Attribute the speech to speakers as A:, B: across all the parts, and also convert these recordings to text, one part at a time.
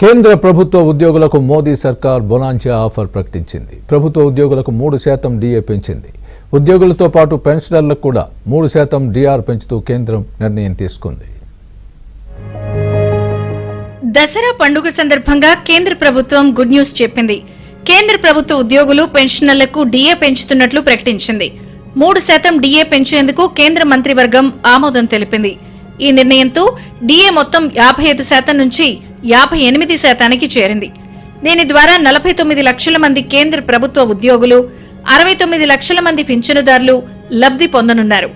A: కేంద్ర ప్రభుత్వ ఉద్యోగులకు మోదీ సర్కార్ బొనాంచా ఆఫర్ ప్రకటించింది. ప్రభుత్వ ఉద్యోగులకు 3% డిఏ పెంచింది. ఉద్యోగులతో పాటు పెన్షనర్లకు కూడా 3% డిఆర్ పెంచుతూ కేంద్రం నిర్ణయం తీసుకుంది.
B: దసరా పండుగ సందర్భంగా కేంద్ర ప్రభుత్వం గుడ్ న్యూస్ చెప్పింది. కేంద్ర ప్రభుత్వ ఉద్యోగులు పెన్షనర్లకు డిఏ పెంచుతున్నట్లు ప్రకటించింది. 3% డిఏ పెంచేందుకు కేంద్ర మంత్రివర్గం ఆమోదం తెలిపింది. ఈ నిర్ణయంతో డిఏ మొత్తం 55% నుంచి 58% చేరింది. దీని ద్వారా 49 లక్షల మంది కేంద్ర ప్రభుత్వ ఉద్యోగులు, 69 లక్షల మంది పింఛనుదారులు లబ్ధి పొందనున్నారు.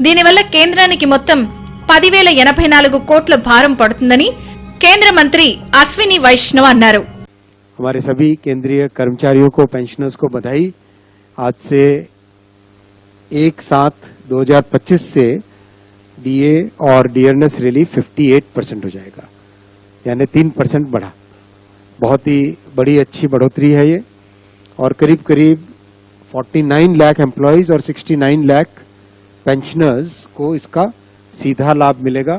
B: దీనివల్ల కేంద్రానికి మొత్తం 10,084 కోట్ల భారం పడుతుందని కేంద్ర మంత్రి అశ్విని వైష్ణవ్ అన్నారు.
C: हमारे सभी केंद्रीय कर्मचारियों को, पेंशनर्स को बधाई। आज से 1/7/2025 से डीए और डियरनेस रिलीफ 58% हो जाएगा, यानी 3% बढ़ा। बहुत ही बड़ी अच्छी बढ़ोतरी है ये, और करीब करीब 49 लाख एम्प्लॉयज और 69 लाख पेंशनर्स को इसका सीधा लाभ मिलेगा।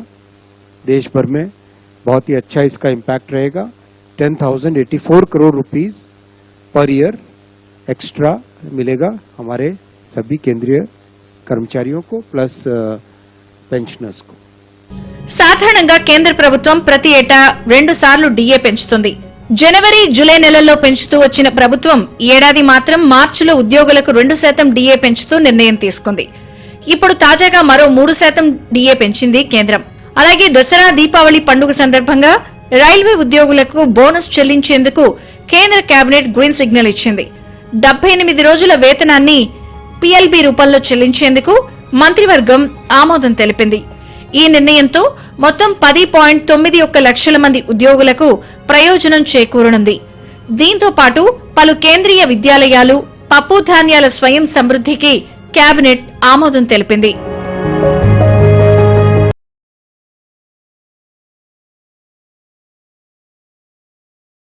C: देश भर में बहुत ही अच्छा इसका इम्पैक्ट रहेगा। 10,084 crore rupees per year extra मिलेगा हमारे सभी केंद्रीय कर्मचारियों को प्लस पेंशनर्स को।
B: సాధారణంగా కేంద్ర ప్రభుత్వం ప్రతి ఏటా 2 సార్లు డిఏ పెంచుతుంది. జనవరి, జూలై నెలల్లో పెంచుతూ వచ్చిన ప్రభుత్వం ఈ ఏడాది మాత్రం మార్చిలో ఉద్యోగులకు 2% డిఏ పెంచుతూ నిర్ణయం తీసుకుంది. ఇప్పుడు తాజాగా మరో 3% డిఏ పెంచింది కేంద్రం. అలాగే దసరా, దీపావళి పండుగ సందర్భంగా రైల్వే ఉద్యోగులకు బోనస్ చెల్లించేందుకు కేంద్ర కేబినెట్ గ్రీన్ సిగ్నల్ ఇచ్చింది. 78 రోజుల వేతనాన్ని పిఎల్బి రూపంలో చెల్లించేందుకు మంత్రివర్గం ఆమోదం తెలిపింది. ఈ నిర్ణయంతో మొత్తం 10.91 లక్షల మంది ఉద్యోగులకు ప్రయోజనం చేకూరనుంది. దీంతో పాటు పలు కేంద్రీయ విద్యాలయాలు, పప్పు ధాన్యాల స్వయం సమృద్ధికి కేబినెట్ ఆమోదం తెలిపింది.